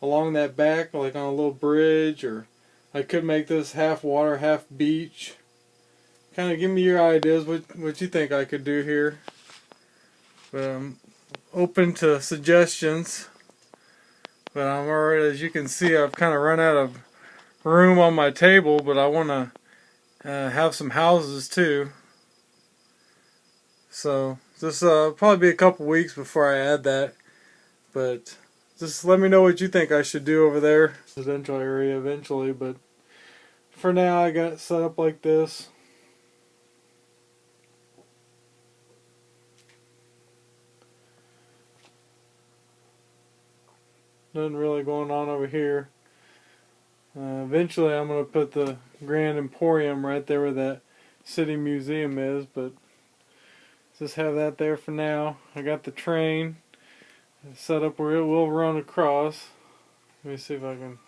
along that back, like on a little bridge, or I could make this half water, half beach. Kind of give me your ideas, what you think I could do here. But I'm open to suggestions. But I'm already, as you can see, I've kind of run out of room on my table, but I want to have some houses too. So this probably be a couple weeks before I add that. But just let me know what you think I should do over there. Residential area eventually, but for now I got it set up like this. Nothing really going on over here. Eventually I'm going to put the Grand Emporium right there where that city museum is, but just have that there for now. I got the train set up where it will run across. Let me see if I can.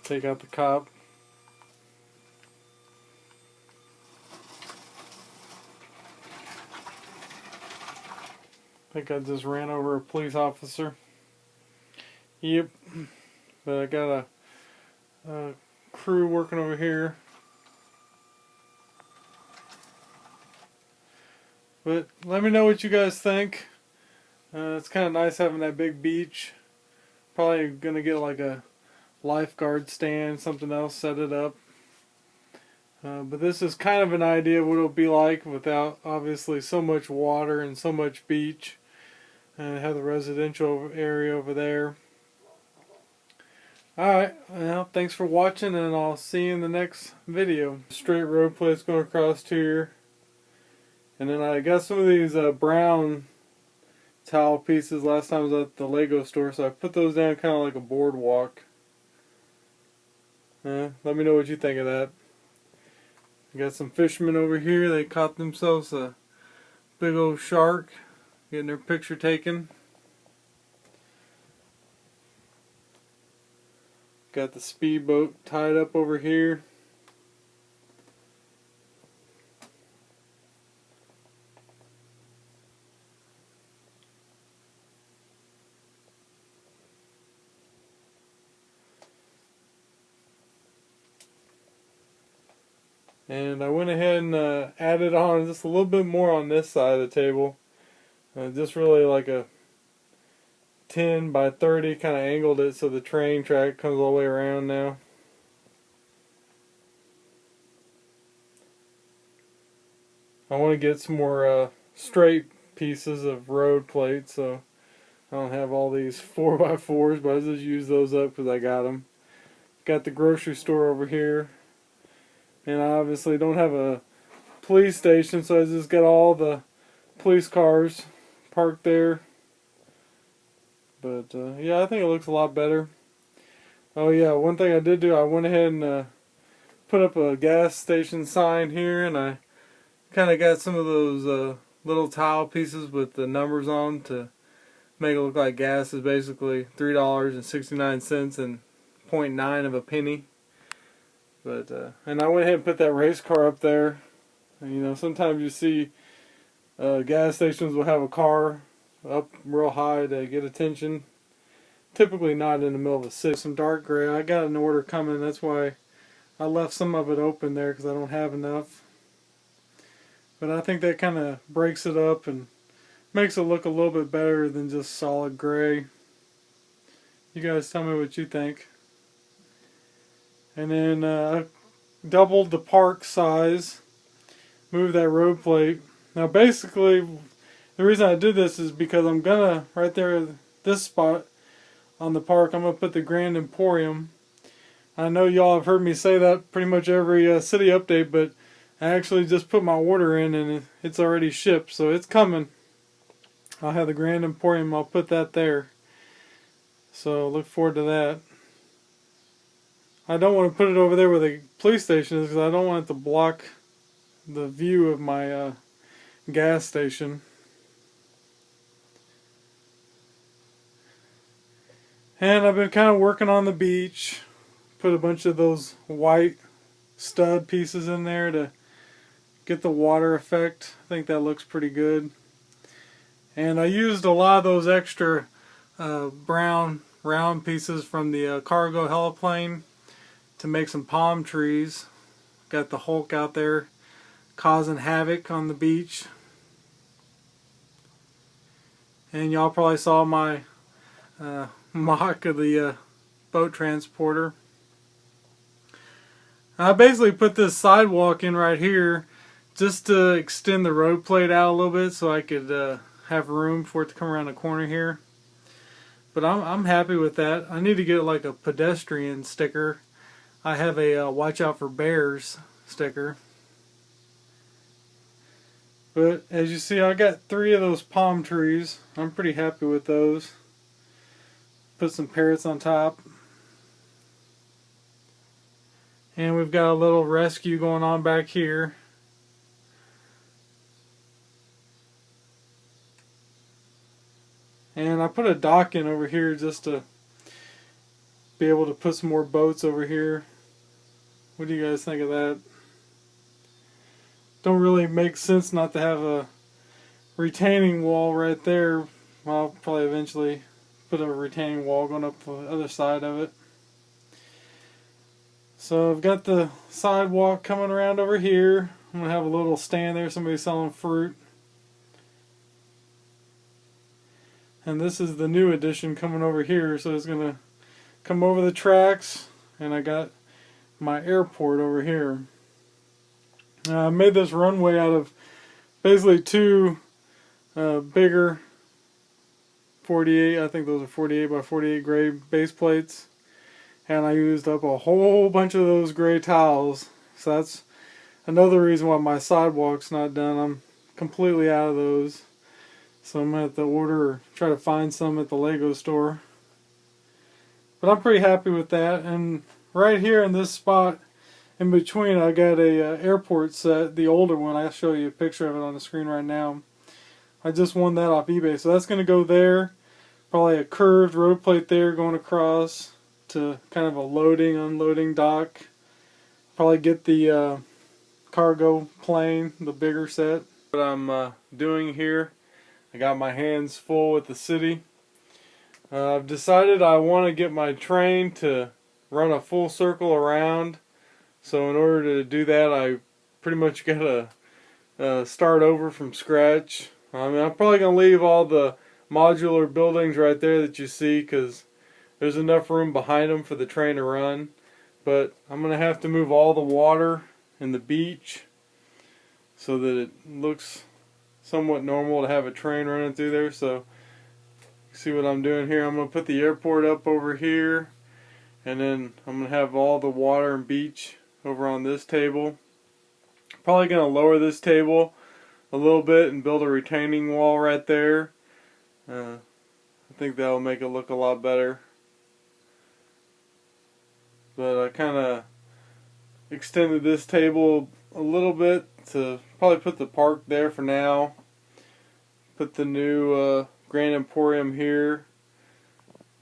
Take out the cop. I think I just ran over a police officer. Yep. But I got a crew working over here. But let me know what you guys think. It's kind of nice having that big beach. Probably going to get like a lifeguard stand, something else, set it up. But this is kind of an idea of what it'll be like without obviously so much water and so much beach. And have the residential area over there. Alright, well, thanks for watching, and I'll see you in the next video. Straight road plates going across here. And then I got some of these brown towel pieces last time I was at the Lego store, so I put those down kind of like a boardwalk. Let me know what you think of that. Got some fishermen over here. They caught themselves a big old shark. Getting their picture taken. Got the speedboat tied up over here. And I went ahead and added on just a little bit more on this side of the table. Just really like a 10 by 30, kind of angled it so the train track comes all the way around now. I want to get some more straight pieces of road plates, so I don't have all these 4x4s, but I just use those up because I got them. Got the grocery store over here, and I obviously don't have a police station, so I just got all the police cars parked there. But yeah, I think it looks a lot better. Oh yeah, one thing I did do, I went ahead and put up a gas station sign here, and I kind of got some of those little tile pieces with the numbers on to make it look like gas is basically $3.69 and 0.9 of a penny. But and I went ahead and put that race car up there. And, you know, sometimes you see gas stations will have a car up real high to get attention. Typically not in the middle of the city. Some dark gray. I got an order coming. That's why I left some of it open there because I don't have enough. But I think that kind of breaks it up and makes it look a little bit better than just solid gray. You guys tell me what you think. And then I doubled the park size. Moved that road plate. Now basically, the reason I did this is because I'm gonna, right there, this spot on the park, I'm gonna put the Grand Emporium. I know y'all have heard me say that pretty much every city update, but I actually just put my order in and it's already shipped, so it's coming. I'll have the Grand Emporium, I'll put that there. So look forward to that. I don't want to put it over there where the police station is because I don't want it to block the view of my gas station. And I've been kind of working on the beach. Put a bunch of those white stud pieces in there to get the water effect. I think that looks pretty good. And I used a lot of those extra brown round pieces from the cargo heliplane to make some palm trees. Got the Hulk out there causing havoc on the beach. And y'all probably saw my mock of the boat transporter. I basically put this sidewalk in right here just to extend the road plate out a little bit so I could have room for it to come around the corner here. But I'm happy with that. I need to get like a pedestrian sticker. I have a watch out for bears sticker. But as you see, I got 3 of those palm trees. I'm pretty happy with those. Put some parrots on top. And we've got a little rescue going on back here. And I put a dock in over here just to be able to put some more boats over here. What do you guys think of that? Don't really make sense not to have a retaining wall right there. Well, I'll probably eventually put a retaining wall going up the other side of it. So I've got the sidewalk coming around over here. I'm going to have a little stand there, somebody selling fruit. And this is the new addition coming over here, so it's going to come over the tracks. And I got my airport over here. I made this runway out of basically 2 bigger 48, I think those are 48 by 48 gray base plates. And I used up a whole bunch of those gray tiles. So that's another reason why my sidewalk's not done. I'm completely out of those. So I'm going to have to order or try to find some at the Lego store. But I'm pretty happy with that. And right here in this spot in between, I got a airport set, the older one. I'll show you a picture of it on the screen right now. I just won that off eBay. So that's going to go there. Probably a curved road plate there going across to kind of a loading, unloading dock. Probably get the cargo plane, the bigger set. What I'm doing here, I got my hands full with the city. I've decided I want to get my train to run a full circle around. So in order to do that, I pretty much got to start over from scratch. I mean, I'm probably going to leave all the modular buildings right there that you see because there's enough room behind them for the train to run. But I'm going to have to move all the water in the beach so that it looks somewhat normal to have a train running through there. So see what I'm doing here. I'm going to put the airport up over here, and then I'm going to have all the water and beach over on this table. Probably going to lower this table a little bit and build a retaining wall right there. I think that will make it look a lot better. But I kind of extended this table a little bit to probably put the park there for now. Put the new Grand Emporium here.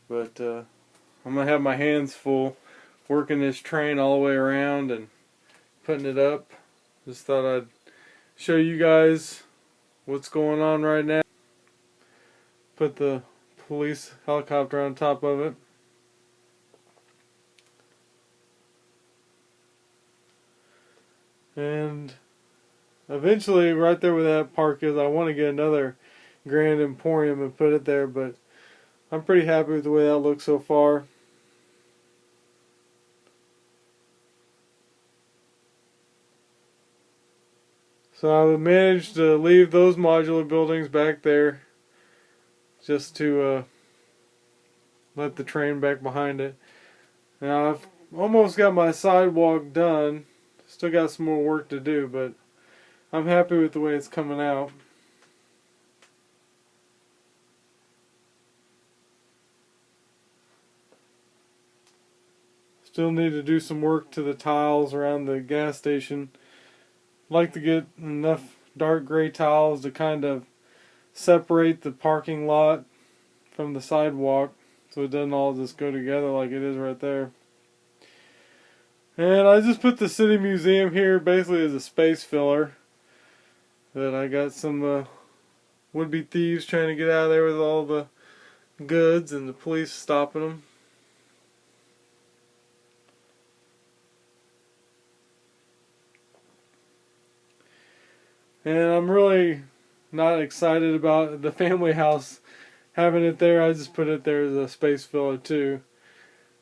But I'm going to have my hands full working this train all the way around and putting it up. Just thought I'd show you guys what's going on right now. Put the police helicopter on top of it. And eventually, right there where that park is, I want to get another Grand Emporium and put it there, but I'm pretty happy with the way that looks so far. So I managed to leave those modular buildings back there just to let the train back behind it. Now I've almost got my sidewalk done. Still got some more work to do, but I'm happy with the way it's coming out. Still need to do some work to the tiles around the gas station. I'd like to get enough dark gray tiles to kind of separate the parking lot from the sidewalk so it doesn't all just go together like it is right there. And I just put the City Museum here basically as a space filler. But I got some would-be thieves trying to get out of there with all the goods and the police stopping them. And I'm really not excited about the family house having it there. I just put it there as a space filler too.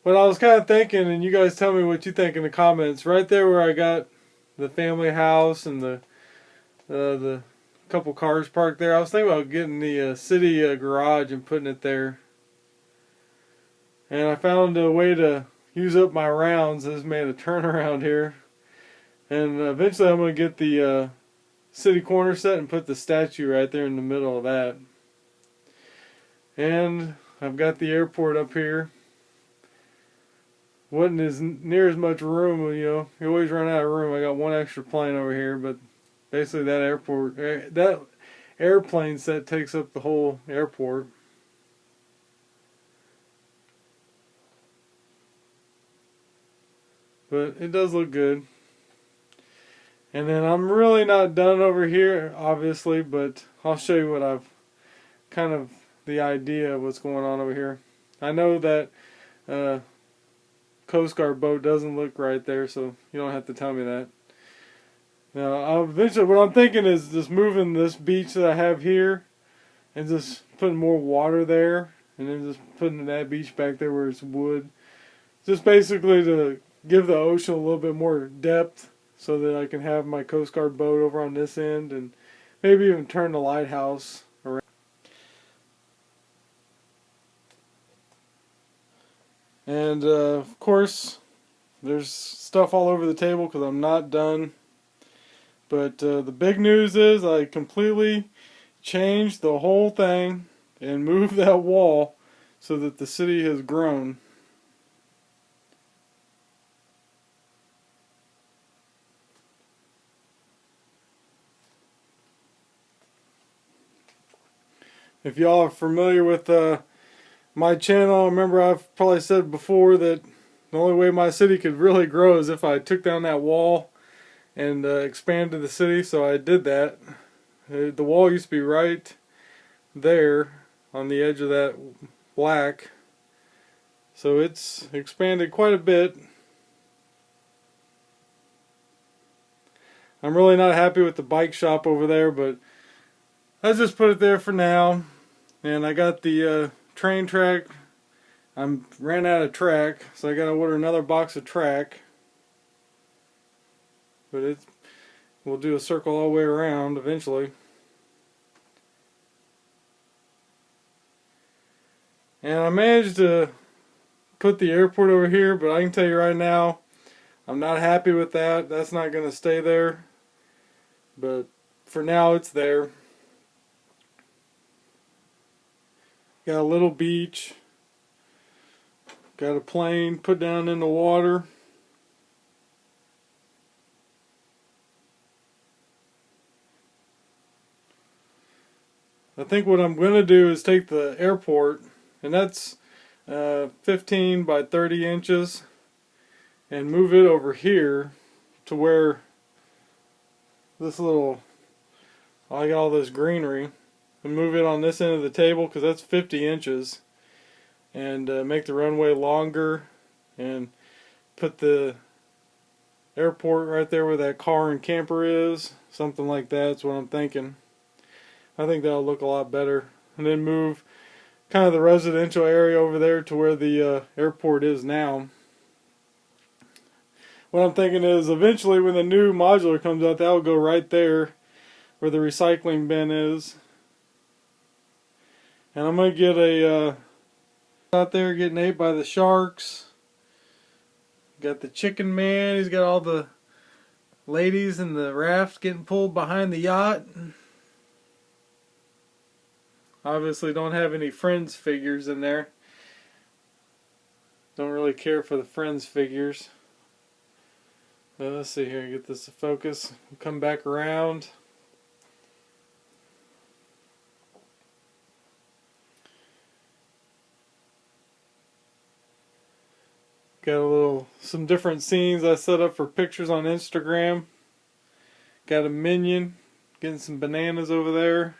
But I was kind of thinking, and you guys tell me what you think in the comments, right there where I got the family house and the couple cars parked there, I was thinking about getting the city garage and putting it there. And I found a way to use up my rounds. I just made a turnaround here. And eventually I'm going to get the city corner set and put the statue right there in the middle of that. And I've got the airport up here. Wasn't as near as much room, you know. You always run out of room. I got one extra plane over here, but basically that airport, that airplane set takes up the whole airport. But it does look good. And then I'm really not done over here, obviously, but I'll show you what I've kind of the idea of what's going on over here. I know that Coast Guard boat doesn't look right there, so you don't have to tell me that. Now, eventually, what I'm thinking is just moving this beach that I have here and just putting more water there, and then just putting that beach back there where it's wood. Just basically to give the ocean a little bit more depth so that I can have my Coast Guard boat over on this end and maybe even turn the lighthouse around. And of course, there's stuff all over the table because I'm not done. But the big news is I completely changed the whole thing and moved that wall so that the city has grown. If y'all are familiar with my channel, remember I've probably said before that the only way my city could really grow is if I took down that wall and expanded the city, so I did that. The wall used to be right there on the edge of that black, so it's expanded quite a bit. I'm really not happy with the bike shop over there, but let's just put it there for now. And I got the train track. I ran out of track, so I got to order another box of track. But we'll do a circle all the way around eventually. And I managed to put the airport over here, but I can tell you right now, I'm not happy with that. That's not going to stay there. But for now, it's there. Got a little beach. Got a plane put down in the water. I think what I'm going to do is take the airport, and that's 15 by 30 inches, and move it over here to where this little, I got all this greenery, and move it on this end of the table because that's 50 inches, and make the runway longer and put the airport right there where that car and camper is, something like that. That's what I'm thinking. I think that'll look a lot better. And then move kind of the residential area over there to where the airport is now. What I'm thinking is eventually when the new modular comes out, that'll go right there where the recycling bin is. And I'm going to get a out there getting ate by the sharks. Got the chicken man. He's got all the ladies in the raft getting pulled behind the yacht. Obviously don't have any Friends figures in there. Don't really care for the Friends figures. Let's see here, get this to focus. We'll come back around. Got some different scenes I set up for pictures on Instagram. Got a minion. Getting some bananas over there.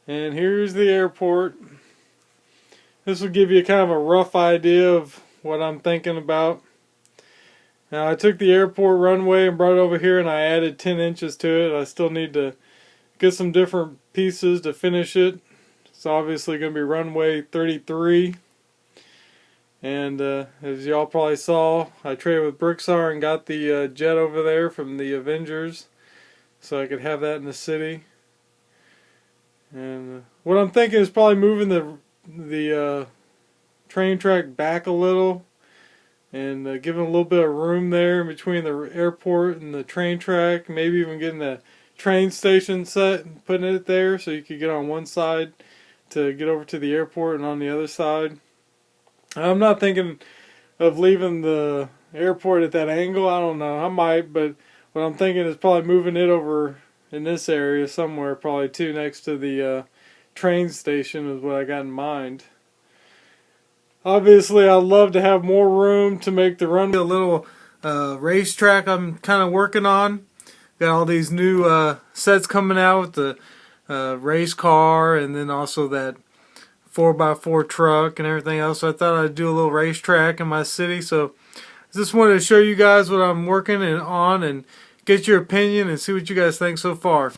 And here's the airport. This will give you kind of a rough idea of what I'm thinking about. Now I took the airport runway and brought it over here and I added 10 inches to it. I still need to get some different pieces to finish it. It's obviously going to be runway 33. And as y'all probably saw, I traded with Brickstar and got the jet over there from the Avengers so I could have that in the city. And what I'm thinking is probably moving the train track back a little and giving a little bit of room there in between the airport and the train track. Maybe even getting a train station set and putting it there so you could get on one side to get over to the airport and on the other side. I'm not thinking of leaving the airport at that angle. I don't know. I might, but what I'm thinking is probably moving it over in this area somewhere, probably too, next to the train station is what I got in mind. Obviously, I'd love to have more room to make the runway a little racetrack I'm kind of working on. Got all these new sets coming out with the race car and then also that 4x4 truck and everything else. So I thought I'd do a little racetrack in my city. So I just wanted to show you guys what I'm working on and get your opinion and see what you guys think so far.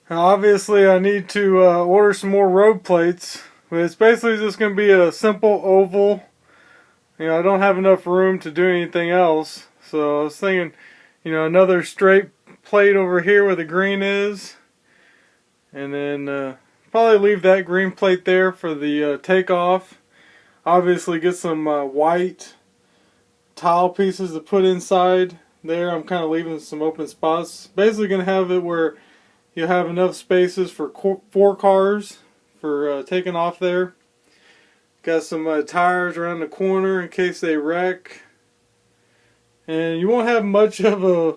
Now obviously I need to order some more road plates. But it's basically just going to be a simple oval. You know, I don't have enough room to do anything else. So I was thinking, you know, another straight plate over here where the green is. And then probably leave that green plate there for the takeoff. Obviously get some white tile pieces to put inside there. I'm kind of leaving some open spots. Basically going to have it where you have enough spaces for 4 cars for taking off there. Got some tires around the corner in case they wreck. And you won't have much of a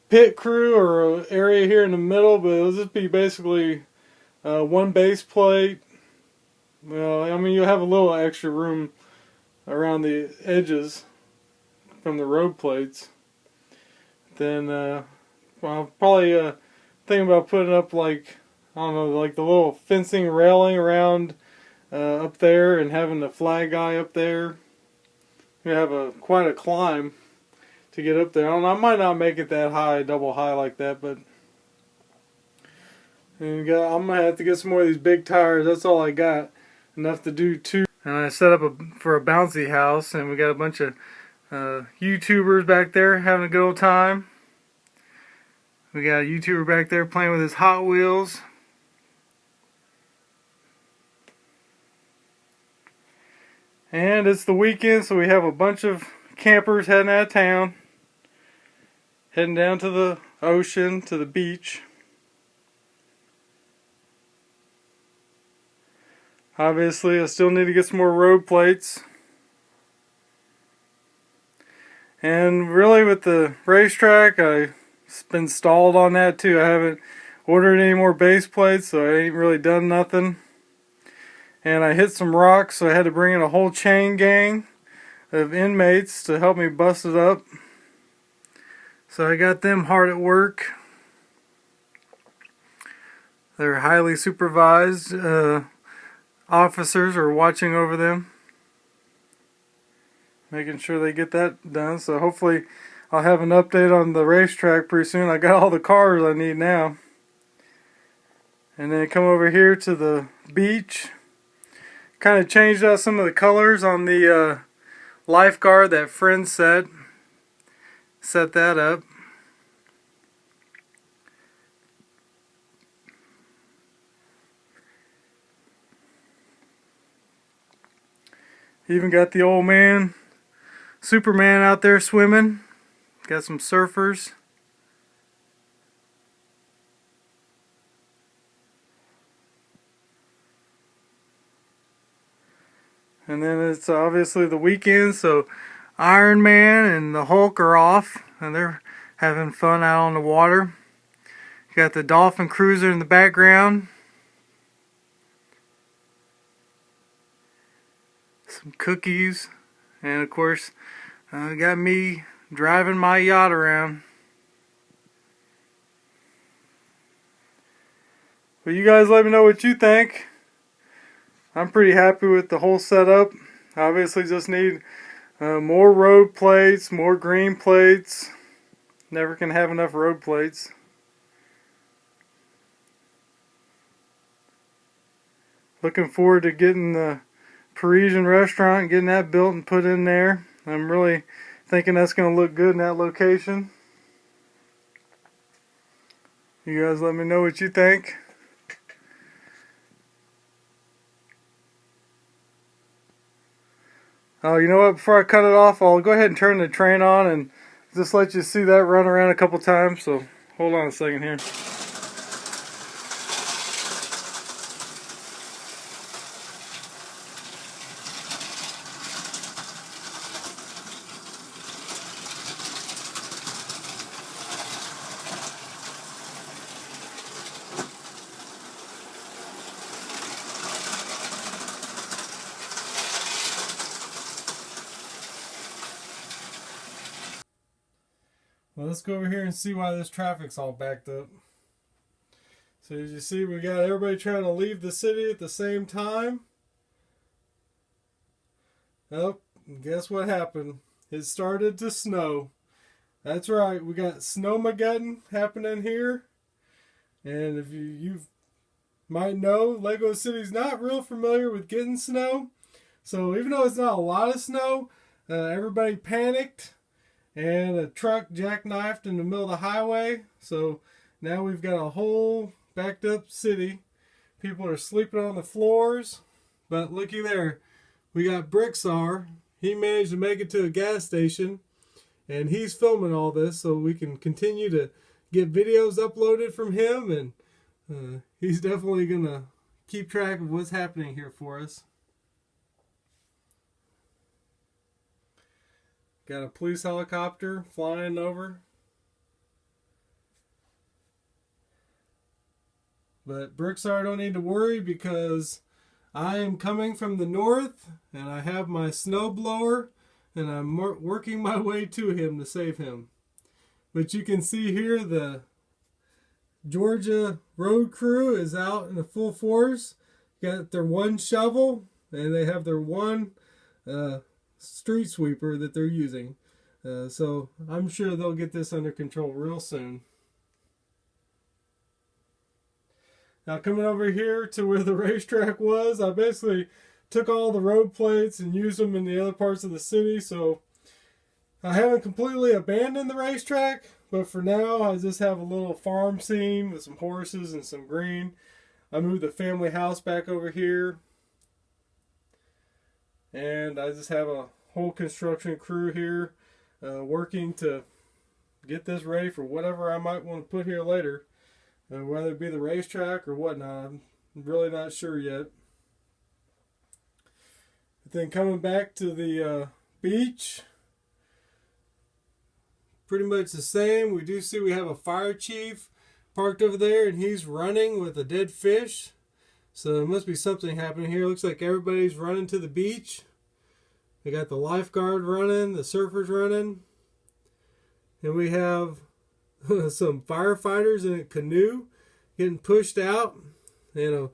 pit crew or an area here in the middle, but it'll just be basically one base plate. Well, I mean, you'll have a little extra room around the edges from the road plates. Then, well, I'll probably thinking about putting up, like, I don't know, like the little fencing railing around up there and having the flag guy up there. You have quite a climb to get up there. I don't know, I might not make it that high, double high like that, but I'm going to have to get some more of these big tires. That's all I got. Enough to do 2. And I set up for a bouncy house, and we got a bunch of YouTubers back there having a good old time. We got a YouTuber back there playing with his Hot Wheels. And it's the weekend, so we have a bunch of campers heading out of town. Heading down to the ocean, to the beach. Obviously, I still need to get some more road plates. And really with the racetrack, I've been stalled on that too. I haven't ordered any more base plates, so I ain't really done nothing. And I hit some rocks, so I had to bring in a whole chain gang of inmates to help me bust it up. So I got them hard at work. They're highly supervised. Officers are watching over them, making sure they get that done. So hopefully I'll have an update on the racetrack pretty soon. I got all the cars I need now. And then come over here to the beach. Kind of changed out some of the colors on the lifeguard that friend set that up. Even got the old man, Superman, out there swimming. Got some surfers. And then it's obviously the weekend, so Iron Man and the Hulk are off, and they're having fun out on the water. You got the Dolphin Cruiser in the background. some cookies, and of course got me driving my yacht around. But you guys let me know what you think. I'm pretty happy with the whole setup. Obviously just need more road plates, more green plates. Never can have enough road plates. Looking forward to getting the Parisian restaurant, getting that built and put in there. I'm really thinking that's going to look good in that location. You guys let me know what you think. Oh, you know what? Before I cut it off, I'll go ahead and turn the train on and just let you see that run around a couple times. So hold on a second here. Well, let's go over here and see why this traffic's all backed up. So as you see, we got everybody trying to leave the city at the same time. Oh, guess what happened? It started to snow. That's right, we got Snowmageddon happening here. And if you might know, Lego City's not real familiar with getting snow. So even though it's not a lot of snow, everybody panicked. And a truck jackknifed in the middle of the highway. So now we've got a whole backed up city. People are sleeping on the floors. But looky there. We got Bricksar. He managed to make it to a gas station. And he's filming all this so we can continue to get videos uploaded from him. And he's definitely going to keep track of what's happening here for us. Got a police helicopter flying over. But Bricksar don't need to worry because I am coming from the north and I have my snow blower and I'm working my way to him to save him. But you can see here the Georgia road crew is out in the full force. Got their one shovel and they have their one street sweeper that they're using. So I'm sure they'll get this under control real soon. Now coming over here to where the racetrack was, I basically took all the road plates and used them in the other parts of the city. So I haven't completely abandoned the racetrack, but for now I just have a little farm scene with some horses and some green. I moved the family house back over here. And I just have a whole construction crew here working to get this ready for whatever I might want to put here later. Whether it be the racetrack or whatnot. I'm really not sure yet. But then coming back to the beach. Pretty much the same. We do see we have a fire chief parked over there and he's running with a dead fish. So there must be something happening here. Looks like everybody's running to the beach. We got the lifeguard running, the surfers running. And we have some firefighters in a canoe getting pushed out. And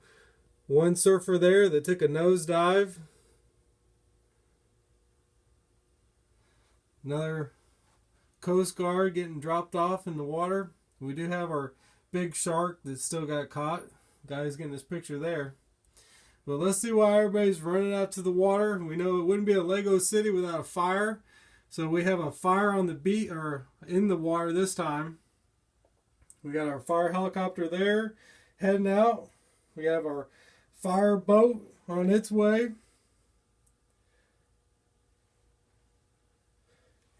one surfer there that took a nosedive. Another Coast Guard getting dropped off in the water. We do have our big shark that still got caught. Guy's getting his picture there. But let's see why everybody's running out to the water. We know it wouldn't be a Lego city without a fire. So we have a fire on the beach or in the water this time. We got our fire helicopter there heading out. We have our fire boat on its way.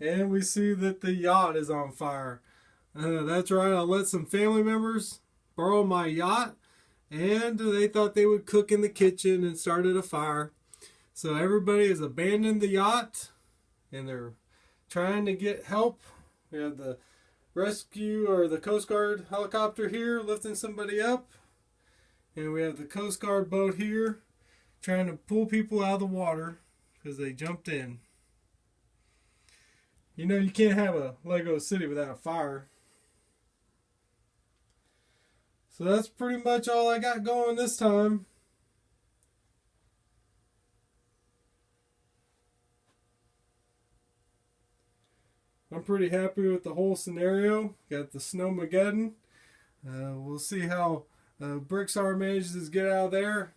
And we see that the yacht is on fire. That's right, I let some family members borrow my yacht. And they thought they would cook in the kitchen and started a fire. So everybody has abandoned the yacht. And they're trying to get help. We have the rescue or the Coast Guard helicopter here lifting somebody up. And we have the Coast Guard boat here trying to pull people out of the water. because they jumped in. You know, you can't have a Lego city without a fire. So that's pretty much all I got going this time. I'm pretty happy with the whole scenario. Got the Snowmageddon. We'll see how Brickstar manages to get out of there.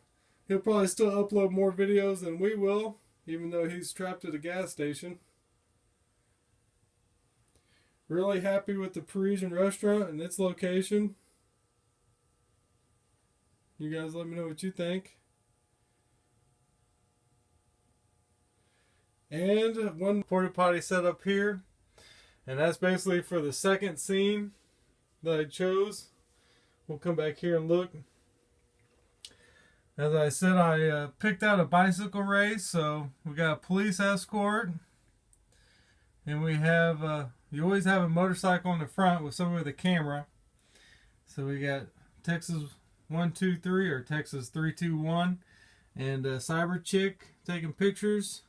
He'll probably still upload more videos than we will, even though he's trapped at a gas station. Really happy with the Parisian restaurant and its location. You guys let me know what you think. And one porta potty set up here. And that's basically for the second scene that I chose. We'll come back here and look. As I said, I picked out a bicycle race. So we got a police escort. And we have, you always have a motorcycle in the front with somebody with a camera. So we got Texas 123 or Texas 321. And Cyber Chick taking pictures.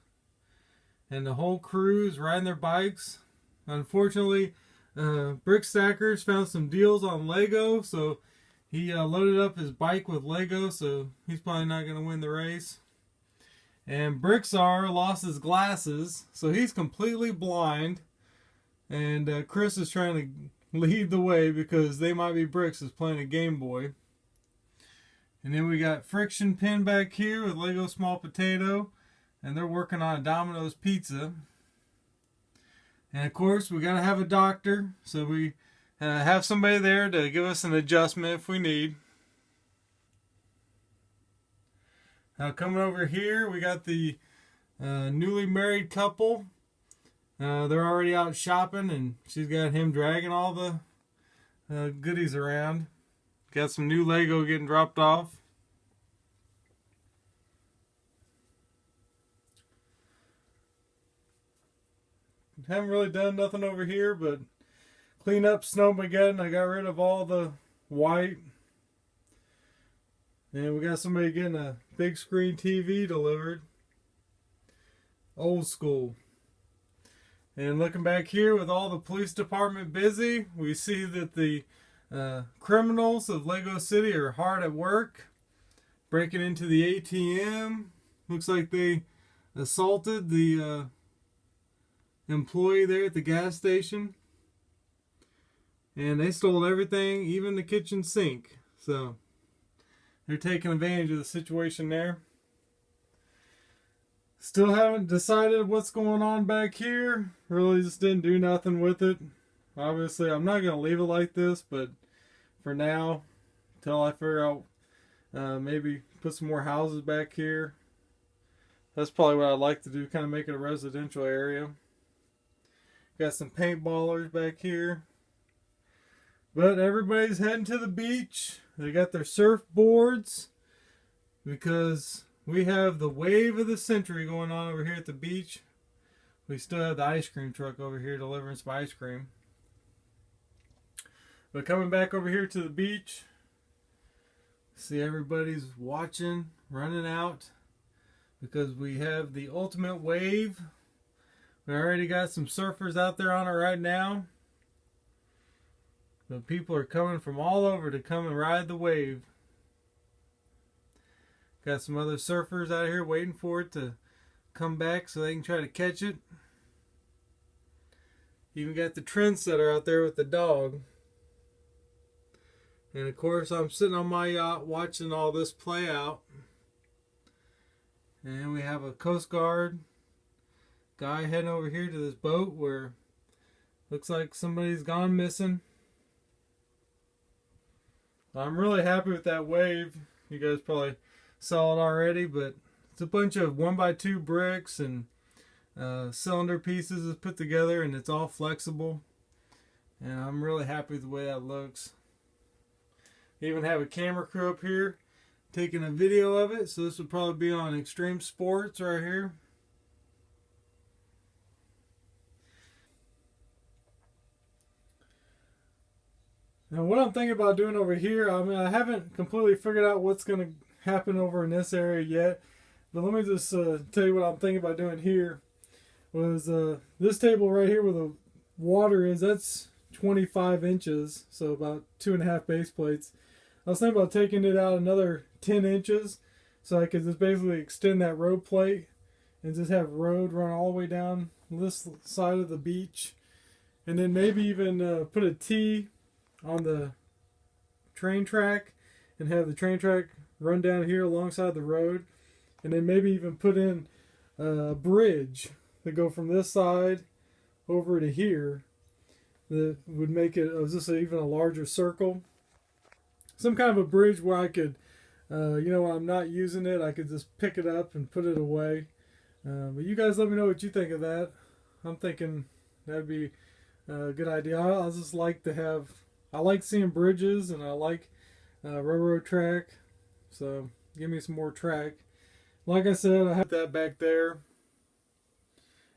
And the whole crew is riding their bikes. Unfortunately, Brick Stackers found some deals on Lego, so he loaded up his bike with Lego, so he's probably not going to win the race. And Brickstar lost his glasses, so he's completely blind. And Chris is trying to lead the way because They Might Be Bricks is playing a Game Boy. And then we got Friction Pin back here with Lego Small Potato, and they're working on a Domino's pizza. And of course, we gotta have a doctor, so we have somebody there to give us an adjustment if we need. Now coming over here, we got the newly married couple. They're already out shopping, and she's got him dragging all the goodies around. Got some new Lego getting dropped off. Haven't really done nothing over here, but clean up Snowmageddon. I got rid of all the white. And we got somebody getting a big screen TV delivered. Old school. And looking back here with all the police department busy, we see that the criminals of Lego City are hard at work. Breaking into the ATM. Looks like they assaulted the employee there at the gas station, and they stole everything, even the kitchen sink. So they're taking advantage of the situation there. Still haven't decided what's going on back here. Really just didn't do nothing with it. Obviously I'm not going to leave it like this, but for now, until I figure out maybe put some more houses back here. That's probably what I'd like to do, kind of make it a residential area. Got some paintballers back here. But everybody's heading to the beach. They got their surfboards because we have the wave of the century going on over here at the beach. We still have the ice cream truck over here delivering some ice cream. But coming back over here to the beach, see everybody's watching, running out because we have the ultimate wave. We already got some surfers out there on it right now. But people are coming from all over to come and ride the wave. Got some other surfers out here waiting for it to come back so they can try to catch it. Even got the trendsetter out there with the dog. And of course I'm sitting on my yacht watching all this play out. And we have a Coast Guard guy heading over here to this boat where looks like somebody's gone missing. I'm really happy with that wave. You guys probably saw it already, but it's a bunch of 1x2 bricks and cylinder pieces is put together, and it's all flexible. And I'm really happy with the way that looks. Even have a camera crew up here taking a video of it, so this would probably be on Extreme Sports right here. Now what I'm thinking about doing over here, I mean, I haven't completely figured out what's going to happen over in this area yet, But let me just tell you what I'm thinking about doing here. Was this table right here where the water is, that's 25 inches, so about 2.5 base plates. I was thinking about taking it out another 10 inches so I could just basically extend that road plate and just have road run all the way down this side of the beach, and then maybe even put a T on the train track and have the train track run down here alongside the road, and then maybe even put in a bridge that go from this side over to here that would make it just even a larger circle. Some kind of a bridge where I could, when I'm not using it, I could just pick it up and put it away. But you guys let me know what you think of that. I'm thinking that'd be a good idea. I just like to have, I like seeing bridges, and I like railroad track. So give me some more track. Like I said, I have that back there.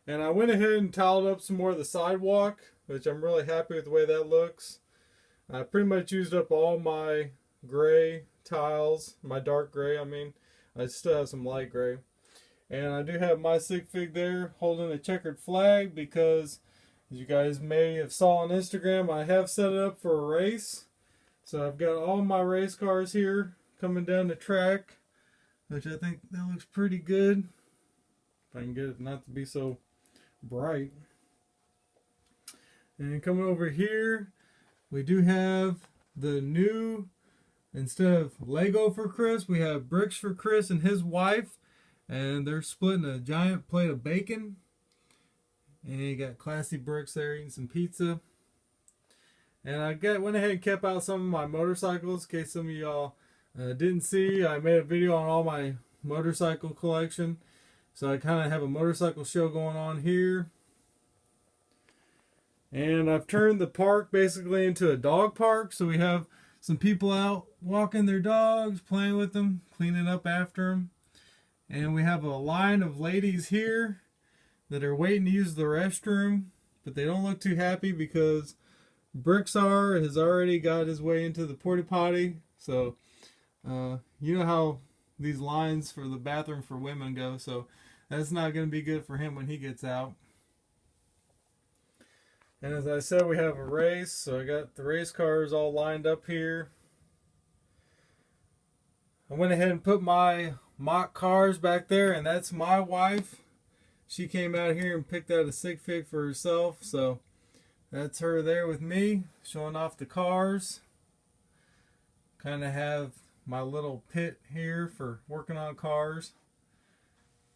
And I went ahead and tiled up some more of the sidewalk, which I'm really happy with the way that looks. I pretty much used up all my gray tiles, my dark gray, I mean. I still have some light gray. And I do have my sig fig there holding a checkered flag because, as you guys may have saw on Instagram, I have set it up for a race. So I've got all my race cars here coming down the track, which I think that looks pretty good. If I can get it not to be so bright. And coming over here, we do have the new, instead of Lego for Chris, we have bricks for Chris and his wife. And they're splitting a giant plate of bacon. And you got classy bricks there eating some pizza. And I went ahead and kept out some of my motorcycles in case some of y'all didn't see. I made a video on all my motorcycle collection. So I kind of have a motorcycle show going on here. And I've turned the park basically into a dog park. So we have some people out walking their dogs, playing with them, cleaning up after them. And we have a line of ladies here that are waiting to use the restroom, but they don't look too happy because Bricksar has already got his way into the porta potty. So, you know how these lines for the bathroom for women go. So that's not going to be good for him when he gets out. And as I said, we have a race. So I got the race cars all lined up here. I went ahead and put my mock cars back there, and that's my wife. She came out here and picked out a sig fig for herself, so that's her there with me showing off the cars. Kind of have my little pit here for working on cars,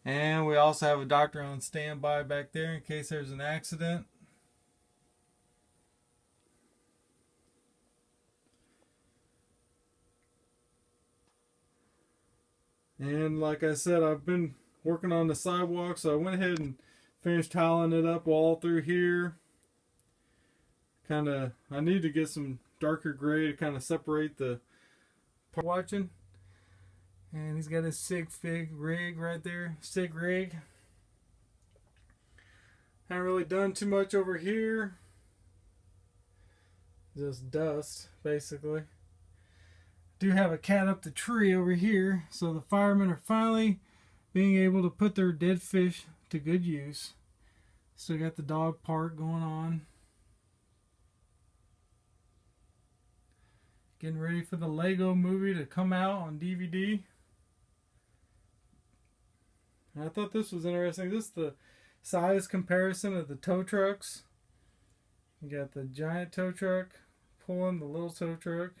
and we also have a doctor on standby back there in case there's an accident. And like I said, I've been working on the sidewalk, so I went ahead and finished tiling it up all through here. I need to get some darker gray to kind of separate the part watching. And he's got his sig fig rig right there, sig rig. Haven't really done too much over here. Just dust, basically. Do have a cat up the tree over here, so the firemen are finally being able to put their dead fish to good use. Still got the dog park going on. Getting ready for the Lego movie to come out on DVD. And I thought this was interesting. This is the size comparison of the tow trucks. You got the giant tow truck pulling the little tow truck.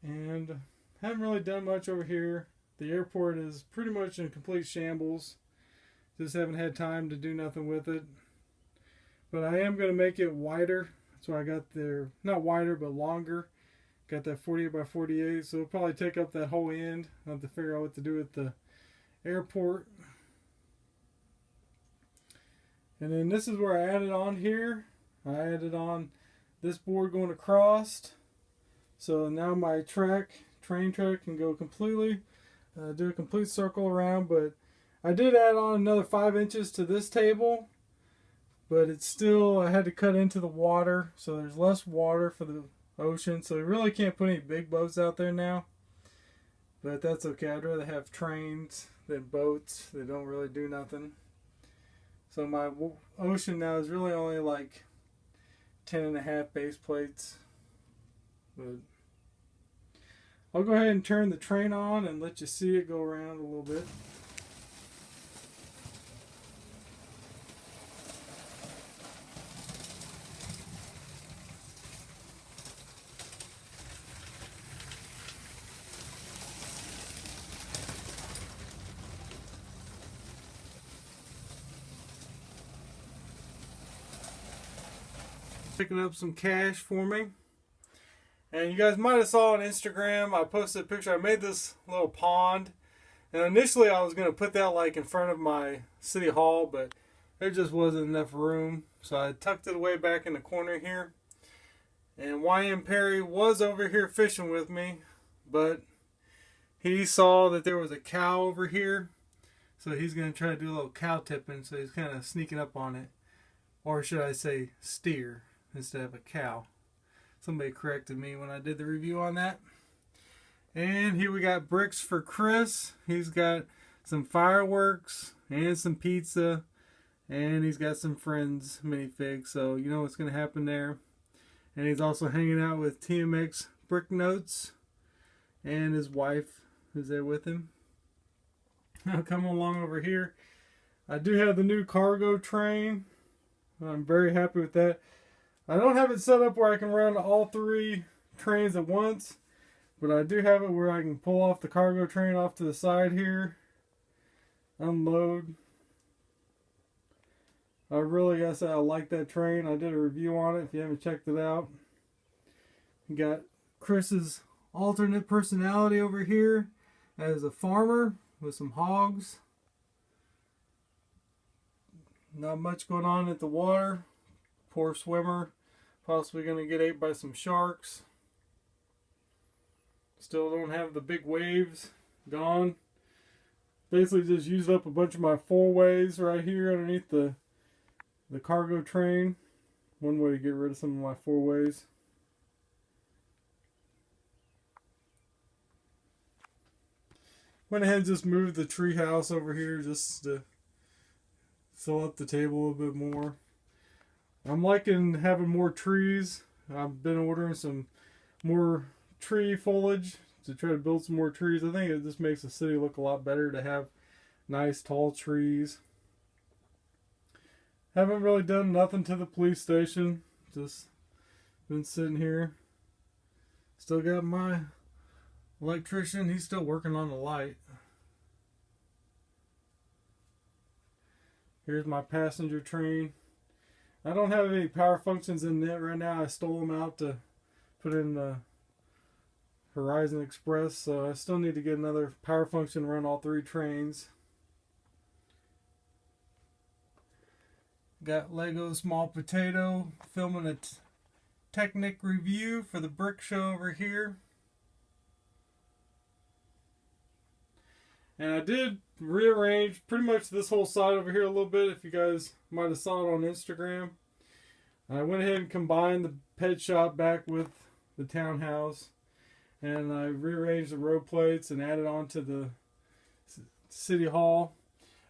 And haven't really done much over here. The airport is pretty much in complete shambles. Just haven't had time to do nothing with it. But I am going to make it wider. That's why I got there, not wider, but longer. Got that 48 by 48, so it'll probably take up that whole end. I'll have to figure out what to do with the airport. And then this is where I added on here. I added on this board going across. So now my train track can go completely, do a complete circle around, but I did add on another 5 inches to this table, but it's still, I had to cut into the water, so there's less water for the ocean, so we really can't put any big boats out there now. But that's okay. I'd rather have trains than boats. They don't really do nothing. So my ocean now is really only like 10.5 base plates. But I'll go ahead and turn the train on and let you see it go around a little bit. Picking up some cash for me. And you guys might have saw on Instagram, I posted a picture. I made this little pond. And initially I was going to put that like in front of my city hall, but there just wasn't enough room. So I tucked it away back in the corner here. And YM Perry was over here fishing with me, but he saw that there was a cow over here. So he's going to try to do a little cow tipping. So he's kind of sneaking up on it. Or should I say steer instead of a cow. Somebody corrected me when I did the review on that. And here we got bricks for Chris. He's got some fireworks and some pizza. And he's got some friends minifigs. So you know what's going to happen there. And he's also hanging out with TMX Brick Notes. And his wife is there with him. Now come along over here. I do have the new cargo train. I'm very happy with that. I don't have it set up where I can run all 3 trains at once, but I do have it where I can pull off the cargo train off to the side here, unload. I really gotta say I like that train. I did a review on it if you haven't checked it out. You got Chris's alternate personality over here as a farmer with some hogs. Not much going on at the water. Poor swimmer. Possibly going to get ate by some sharks. Still don't have the big waves. Gone. Basically just used up a bunch of my 4-ways right here underneath the cargo train. One way to get rid of some of my 4-ways. Went ahead and just moved the tree house over here just to fill up the table a little bit more. I'm liking having more trees. I've been ordering some more tree foliage to try to build some more trees. I think it just makes the city look a lot better to have nice tall trees. Haven't really done nothing to the police station. Just been sitting here. Still got my electrician. He's still working on the light. Here's my passenger train. I don't have any power functions in it right now. I stole them out to put in the Horizon Express, so I still need to get another power function to run all 3 trains. Got Lego Small Potato filming a Technic review for the brick show over here. And I did rearrange pretty much this whole side over here a little bit, if you guys might have saw it on Instagram. I went ahead and combined the pet shop back with the townhouse. And I rearranged the road plates and added on to the city hall.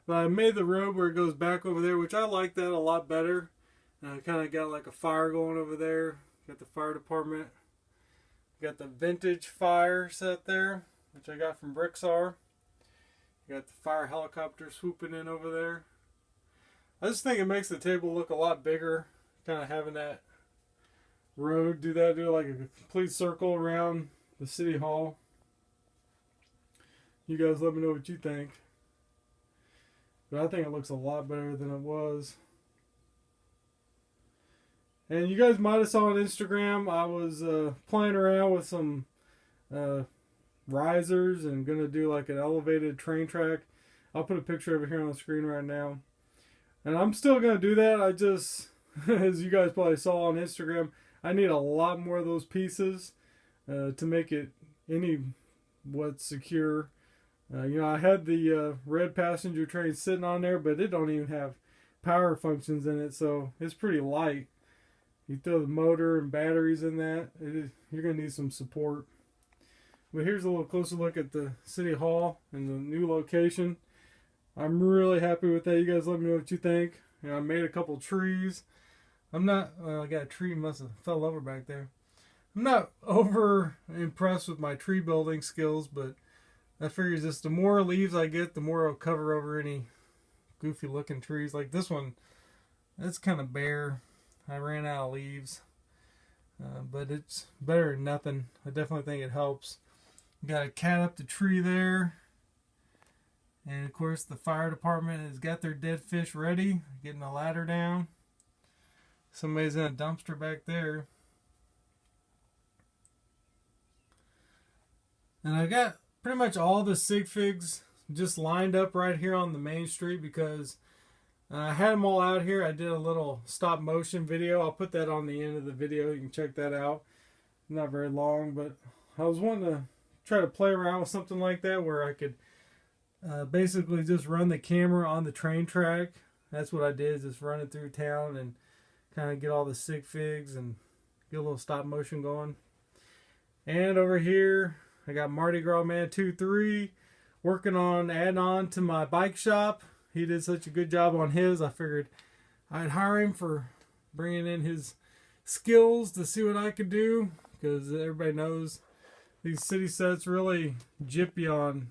But I made the road where it goes back over there, which I like that a lot better. And I kind of got like a fire going over there. Got the fire department. Got the vintage fire set there, which I got from Bricksar. Got the fire helicopter swooping in over there. I just think it makes the table look a lot bigger. Kind of having that road do like a complete circle around the city hall. You guys let me know what you think. But I think it looks a lot better than it was. And you guys might have saw on Instagram, I was playing around with some risers and gonna do like an elevated train track. I'll put a picture of it here on the screen right now. And I'm still gonna do that. I just, as you guys probably saw on Instagram, I need a lot more of those pieces to make it what secure. I had the red passenger train sitting on there, but it don't even have power functions in it, so it's pretty light. You throw the motor and batteries in that, you're going to need some support. But here's a little closer look at the City Hall and the new location. I'm really happy with that. You guys let me know what you think. You know, I made a couple trees. I'm not, I got a tree, must have fell over back there. I'm not over impressed with my tree building skills, but I figure just the more leaves I get, the more I'll cover over any goofy looking trees. Like this one, it's kind of bare. I ran out of leaves, but it's better than nothing. I definitely think it helps. Got a cat up the tree there. And of course the fire department has got their dead fish ready, getting a ladder down. Somebody's in a dumpster back there. And I got pretty much all the sig figs just lined up right here on the main street because I had them all out here. I did a little stop motion video. I'll put that on the end of the video. You can check that out. Not very long, but I was wanting to try to play around with something like that where I could basically just run the camera on the train track. That's what I did, just run it through town and kind of get all the sig figs and get a little stop motion going. And over here I got Mardi Gras Man 2-3 working on adding on to my bike shop. He did such a good job on his, I figured I'd hire him for bringing in his skills to see what I could do, because everybody knows these city sets really gyp you on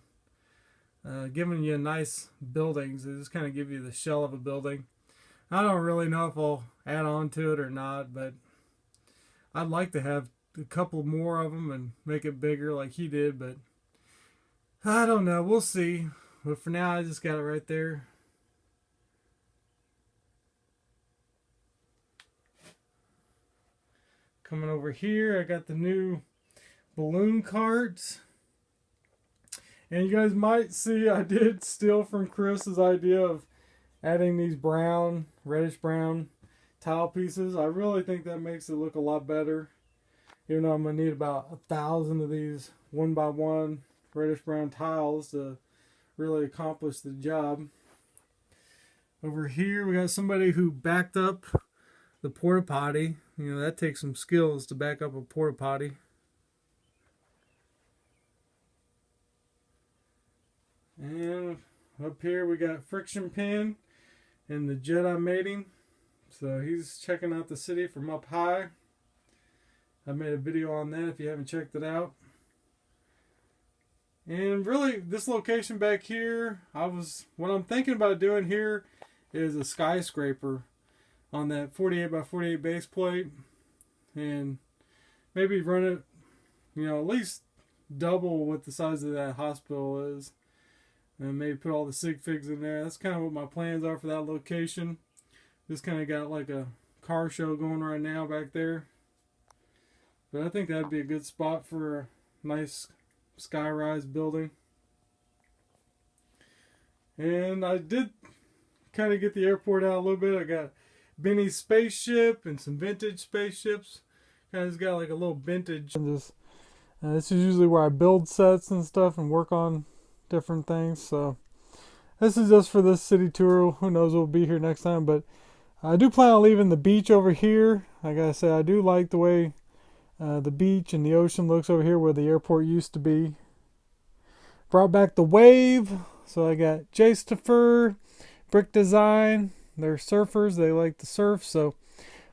giving you nice buildings. They just kind of give you the shell of a building. I don't really know if I'll add on to it or not, but I'd like to have a couple more of them and make it bigger like he did, but I don't know. We'll see. But for now, I just got it right there. Coming over here, I got the new balloon carts. And you guys might see I did steal from Chris's idea of adding these brown, reddish brown tile pieces. I really think that makes it look a lot better. Even though I'm going to need about 1,000 of these 1x1 reddish brown tiles to really accomplish the job. Over here we got somebody who backed up the porta potty. You know, that takes some skills to back up a porta potty. And up here we got Friction Pin and the Jedi mating. So he's checking out the city from up high. I made a video on that if you haven't checked it out. And really, this location back here, what I'm thinking about doing here is a skyscraper on that 48x48 base plate, and maybe run it, you know, at least double what the size of that hospital is, and maybe put all the sig figs in there. That's kind of what my plans are for that location. Just kind of got like a car show going right now back there, but I think that'd be a good spot for a nice skyrise building. And I did kind of get the airport out a little bit. I got Benny's spaceship and some vintage spaceships. Kind of got like a little vintage. This is usually where I build sets and stuff and work on different things. So this is just for this city tour. Who knows, we'll be here next time. But I do plan on leaving the beach over here. Like I said, I do like the way the beach and the ocean looks over here where the airport used to be. Brought back the wave. So I got Jastifer, Brick Design. They're surfers. They like to surf. So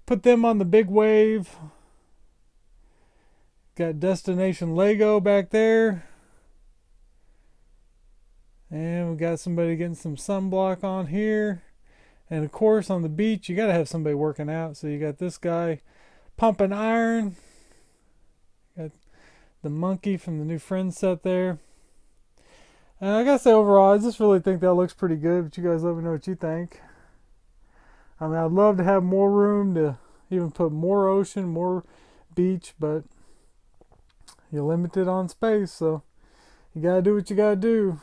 put them on the big wave. Got Destination Lego back there. And we got somebody getting some sunblock on here. And of course on the beach you got to have somebody working out. So you got this guy pumping iron. Got the monkey from the new Friends set there. And I gotta say, overall, I just really think that looks pretty good. But you guys let me know what you think. I mean, I'd love to have more room to even put more ocean, more beach, but you're limited on space, so you gotta do what you gotta do.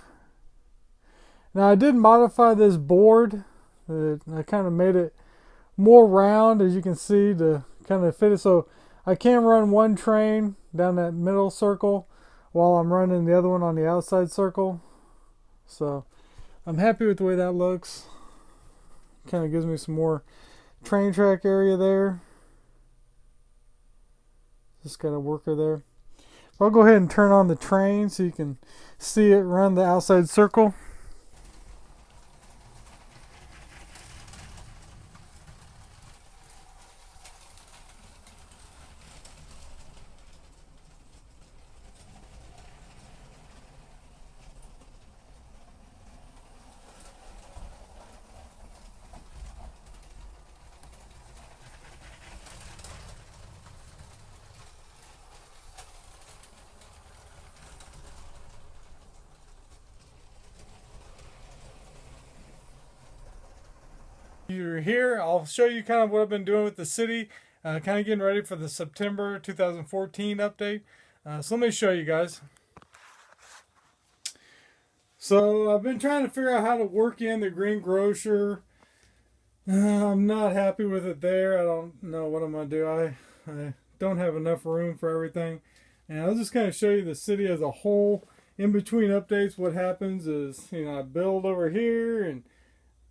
Now, I did modify this board. I kind of made it more round, as you can see, to kind of fit it. So I can run one train down that middle circle while I'm running the other one on the outside circle. So I'm happy with the way that looks. Kind of gives me some more train track area there. Just got a worker there. I'll go ahead and turn on the train so you can see it run the outside circle. You're here, I'll show you kind of what I've been doing with the city, kind of getting ready for the September 2014 update. So let me show you guys. So I've been trying to figure out how to work in the green grocer. I'm not happy with it there. I don't know what I'm going to do. I don't have enough room for everything. And I'll just kind of show you the city as a whole. In between updates, what happens is, I build over here and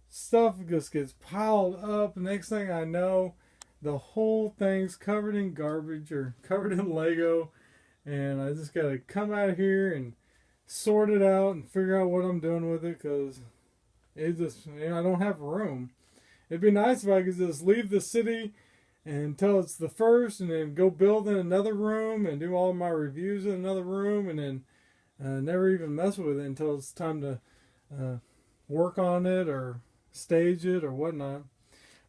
stuff just gets piled up. Next thing I know, the whole thing's covered in garbage or covered in Lego. And I just got to come out here and sort it out and figure out what I'm doing with it, because it just, I don't have room. It'd be nice if I could just leave the city until it's the first and then go build in another room and do all my reviews in another room, and then never even mess with it until it's time to work on it or stage it or whatnot.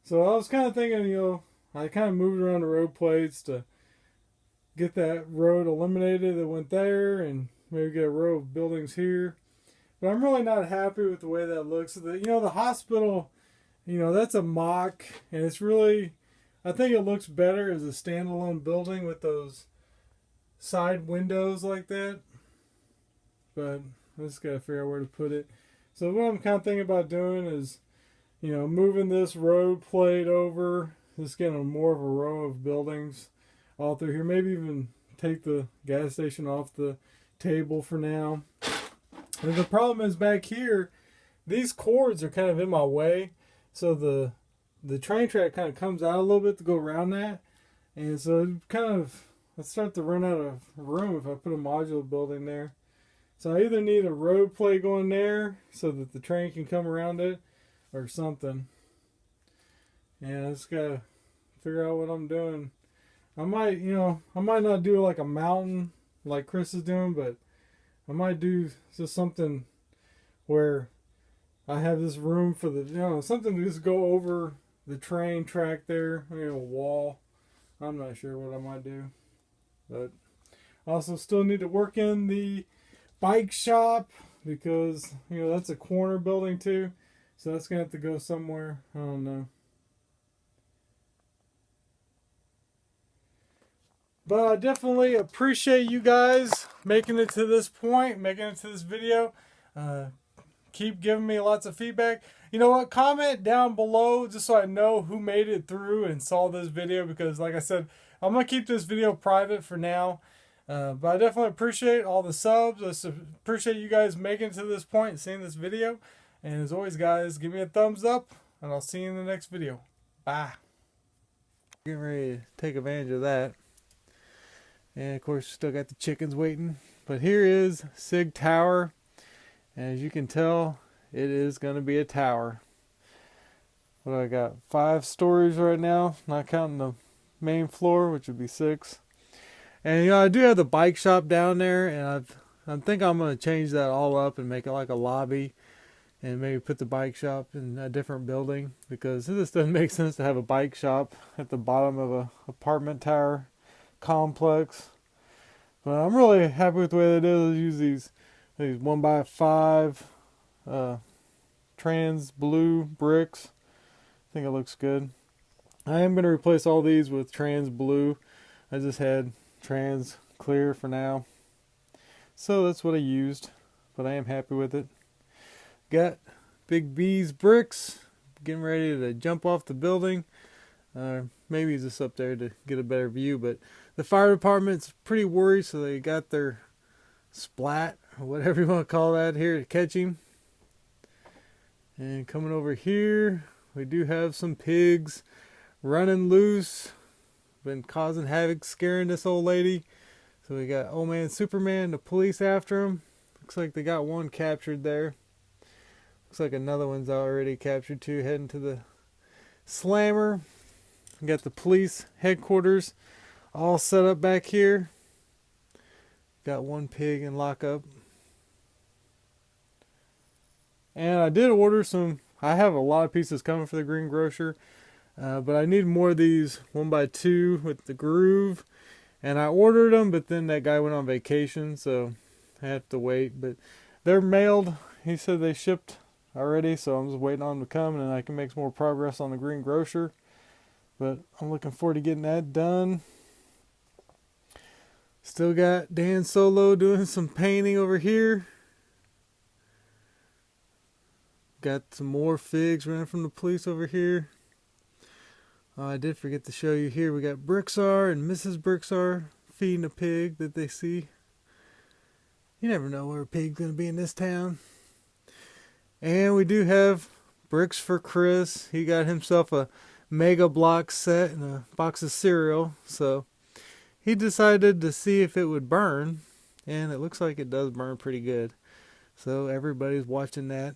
So I was kind of thinking, I kind of moved around the road plates to get that road eliminated that went there and maybe get a row of buildings here. But I'm really not happy with the way that looks. The hospital, that's a mock, and it's really, I think it looks better as a standalone building with those side windows like that. But I just got to figure out where to put it. So what I'm kind of thinking about doing is, moving this road plate over, just getting more of a row of buildings all through here. Maybe even take the gas station off the table for now. And the problem is back here, these cords are kind of in my way. So the train track kind of comes out a little bit to go around that. And so it kind of, I start to run out of room if I put a modular building there. So I either need a road plate going there so that the train can come around it or something. And I just gotta figure out what I'm doing. I might not do like a mountain like Chris is doing, but I might do just something where I have this room for the, something to just go over the train track there, a wall. I'm not sure what I might do. But I also still need to work in the bike shop because, that's a corner building too. So that's going to have to go somewhere. I don't know. But I definitely appreciate you guys making it to this point, making it to this video. Keep giving me lots of feedback. You know what? Comment down below just so I know who made it through and saw this video, because like I said, I'm going to keep this video private for now. But I definitely appreciate all the subs. I appreciate you guys making it to this point and seeing this video. And as always, guys, give me a thumbs up, and I'll see you in the next video. Bye. Getting ready to take advantage of that. And of course, still got the chickens waiting. But here is Sig Tower. And as you can tell, it is going to be a tower. What do I got? 5 stories right now, not counting the main floor, which would be 6. And I do have the bike shop down there, and I think I'm going to change that all up and make it like a lobby. And maybe put the bike shop in a different building, because this doesn't make sense to have a bike shop at the bottom of a apartment tower complex. But I'm really happy with the way that it is. I use these 1x5 trans blue bricks. I think it looks good. I am going to replace all these with trans blue. I just had trans clear for now. So that's what I used. But I am happy with it. Got Big B's bricks, getting ready to jump off the building. Maybe just up there to get a better view, but the fire department's pretty worried, so they got their splat, or whatever you want to call that, here to catch him. And coming over here, we do have some pigs running loose. been causing havoc, scaring this old lady. So we got old man Superman, the police after him. Looks like they got one captured there. Looks like another one's already captured too, heading to the slammer. We got the police headquarters all set up back here. Got one pig in lockup. And I did order some. I have a lot of pieces coming for the greengrocer. But I need more of these 1x2 with the groove. And I ordered them, but then that guy went on vacation, so I have to wait. But they're mailed. He said they shipped already, so I'm just waiting on them to come, and then I can make some more progress on the greengrocer. But I'm looking forward to getting that done. Still got Dan Solo doing some painting over here. Got some more figs running from the police over here. I did forget to show you here. We got Bricksar and Mrs. Bricksar feeding a pig that they see. You never know where a pig's going to be in this town. And we do have bricks for Chris. He got himself a Mega Block set and a box of cereal. So he decided to see if it would burn. And it looks like it does burn pretty good. So everybody's watching that.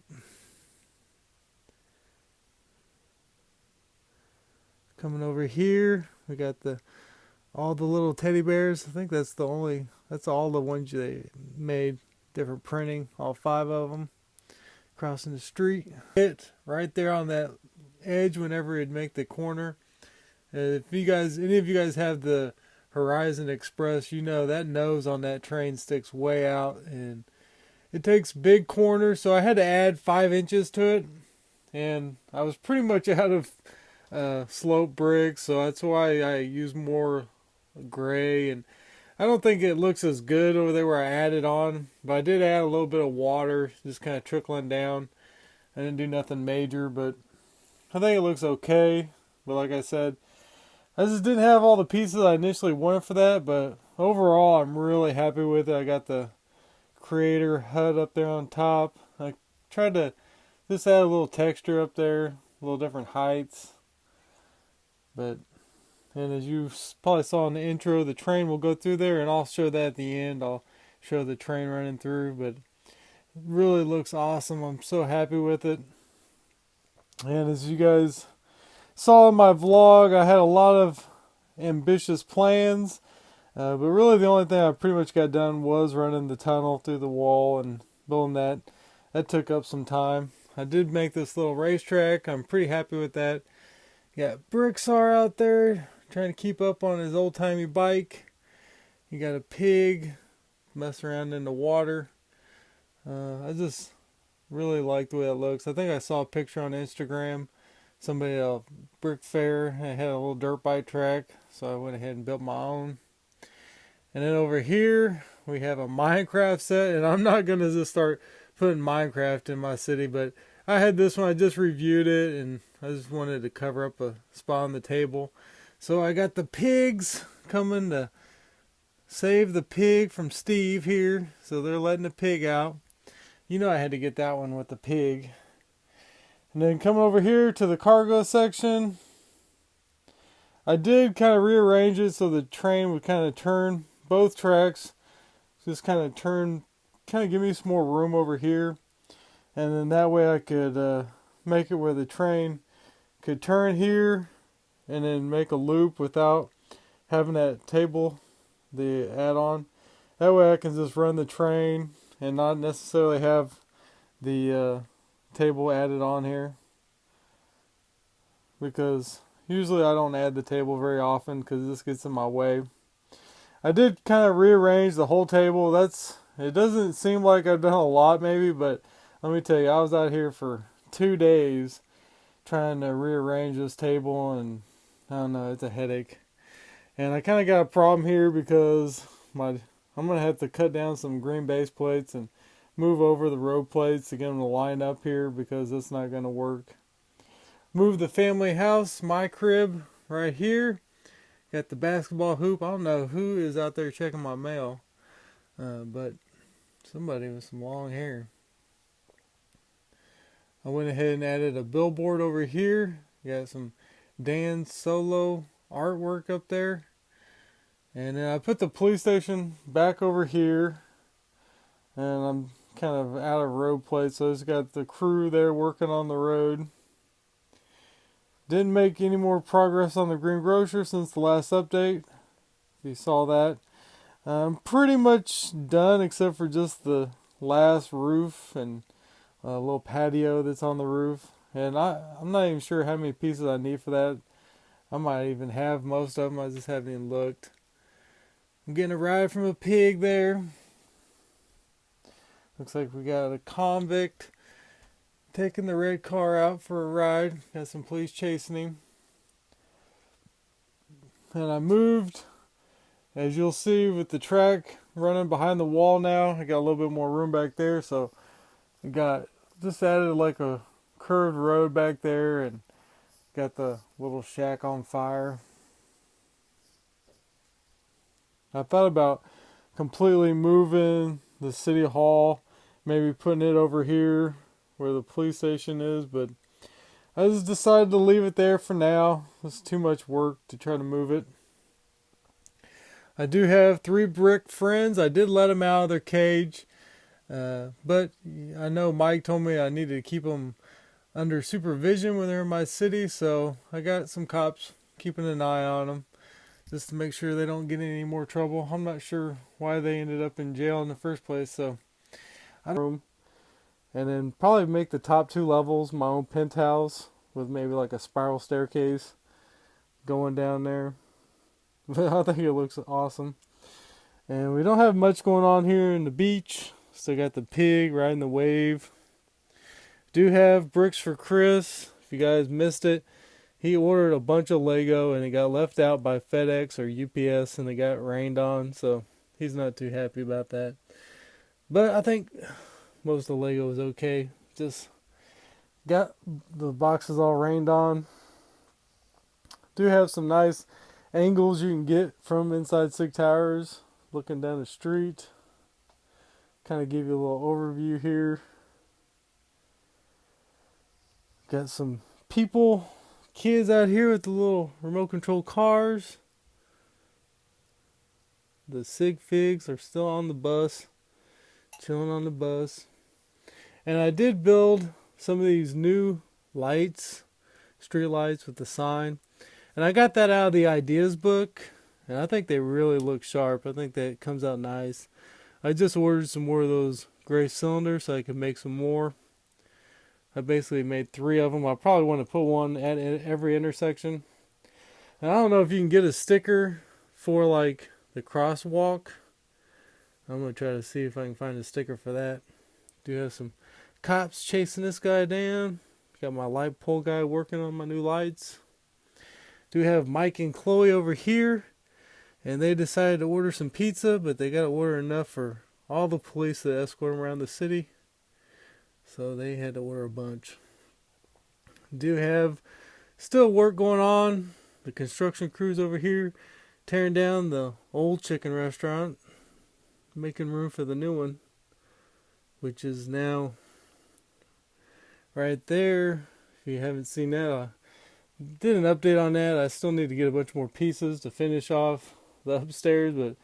Coming over here, we got all the little teddy bears. I think that's all the ones they made, different printing, all 5 of them. Crossing the street. Hit right there on that edge whenever it'd make the corner. If any of you guys have the Horizon Express, you know that nose on that train sticks way out and it takes big corners, so I had to add 5 inches to it. And I was pretty much out of slope bricks, so that's why I use more gray, and I don't think it looks as good over there where I added on, but I did add a little bit of water, just kind of trickling down. I didn't do nothing major, but I think it looks okay. But like I said, I just didn't have all the pieces I initially wanted for that, but overall I'm really happy with it. I got the creator HUD up there on top. I tried to just add a little texture up there, a little different heights. And as you probably saw in the intro, the train will go through there, and I'll show that at the end. I'll show the train running through, but it really looks awesome. I'm so happy with it. And as you guys saw in my vlog, I had a lot of ambitious plans, but really the only thing I pretty much got done was running the tunnel through the wall and building that. That took up some time. I did make this little racetrack. I'm pretty happy with that. Got Bricksar out there trying to keep up on his old-timey bike. You got a pig messing around in the water. I just really like the way it looks. I think I saw a picture on Instagram. Somebody at a brick fair had a little dirt bike track, so I went ahead and built my own. And then over here we have a Minecraft set, and I'm not going to just start putting Minecraft in my city, but I had this one. I just reviewed it, and I just wanted to cover up a spot on the table. So I got the pigs coming to save the pig from Steve here. So they're letting the pig out. You know I had to get that one with the pig. And then coming over here to the cargo section, I did kind of rearrange it so the train would kind of turn both tracks. Just kind of give me some more room over here. And then that way I could make it where the train could turn here and then make a loop without having that table, the add-on. That way I can just run the train and not necessarily have the table added on here. Because usually I don't add the table very often because this gets in my way. I did kind of rearrange the whole table. It doesn't seem like I've done a lot maybe, but let me tell you, I was out here for 2 days trying to rearrange this table, and I don't know, it's a headache. And I kind of got a problem here because I'm going to have to cut down some green base plates and move over the road plates to get them to line up here because it's not going to work. Move the family house, my crib, right here. Got the basketball hoop. I don't know who is out there checking my mail, but somebody with some long hair. I went ahead and added a billboard over here. Got some Dan Solo artwork up there. And then I put the police station back over here. And I'm kind of out of road plates, so I just got the crew there working on the road. Didn't make any more progress on the green grocer since the last update. If you saw that. I'm pretty much done except for just the last roof and a little patio that's on the roof. And I'm not even sure how many pieces I need for that. I might even have most of them. I just haven't even looked. I'm getting a ride from a pig there. Looks like we got a convict taking the red car out for a ride. Got some police chasing him. And I moved, as you'll see, with the track running behind the wall now. I got a little bit more room back there, so I got just added like a curved road back there and got the little shack on fire. I thought about completely moving the city hall, maybe putting it over here where the police station is, but I just decided to leave it there for now. It's too much work to try to move it. I do have 3 brick friends. I did let them out of their cage, but I know Mike told me I needed to keep them under supervision when they're in my city, so I got some cops keeping an eye on them just to make sure they don't get in any more trouble. I'm not sure why they ended up in jail in the first place, so I don't. And then probably make the top 2 levels my own penthouse with maybe like a spiral staircase going down there. I think it looks awesome. And we don't have much going on here in the beach. Still got the pig riding the wave. Do have bricks for Chris. If you guys missed it, he ordered a bunch of Lego and it got left out by FedEx or UPS and it got rained on. So he's not too happy about that. But I think most of the Lego is okay. Just got the boxes all rained on. Do have some nice angles you can get from inside Sig Towers, looking down the street. Kind of give you a little overview here. Got some people, kids out here with the little remote control cars. The Sig Figs are still on the bus, chilling on the bus. And I did build some of these new lights, street lights with the sign. And I got that out of the ideas book. And I think they really look sharp. I think that comes out nice. I just ordered some more of those gray cylinders so I could make some more. I basically made 3 of them. I probably want to put one at every intersection. And I don't know if you can get a sticker for like the crosswalk. I'm going to try to see if I can find a sticker for that. Do have some cops chasing this guy down. Got my light pole guy working on my new lights. Do have Mike and Chloe over here. And they decided to order some pizza, but they got to order enough for all the police that escort them around the city. So they had to order a bunch. Do have still work going on. The construction crews over here tearing down the old chicken restaurant, making room for the new one, which is now right there. If you haven't seen that, I did an update on that. I still need to get a bunch more pieces to finish off the upstairs, but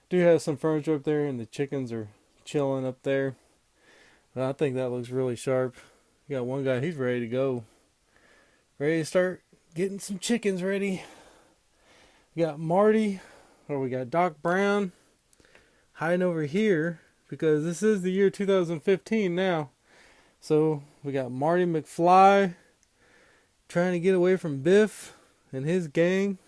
do have some furniture up there, and the chickens are chilling up there. But I think that looks really sharp. You got one guy, he's ready to go. Ready to start getting some chickens ready. We got Marty, or we got Doc Brown hiding over here because this is the year 2015 now. So we got Marty McFly trying to get away from Biff and his gang.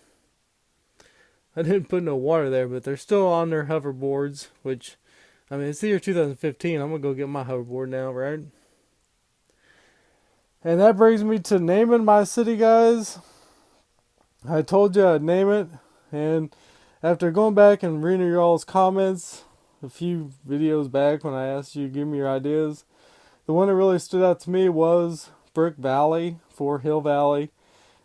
I didn't put no water there, but they're still on their hoverboards, which, I mean, it's the year 2015. I'm going to go get my hoverboard now, right? And that brings me to naming my city, guys. I told you I'd name it, and after going back and reading your all's comments a few videos back when I asked you to give me your ideas, the one that really stood out to me was Brick Valley for Hill Valley.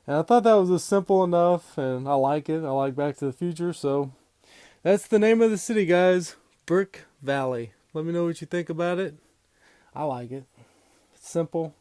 And I thought that was just simple enough, and I like it. I like Back to the Future, so that's the name of the city, guys. Brick Valley. Let me know what you think about it. I like it. It's simple.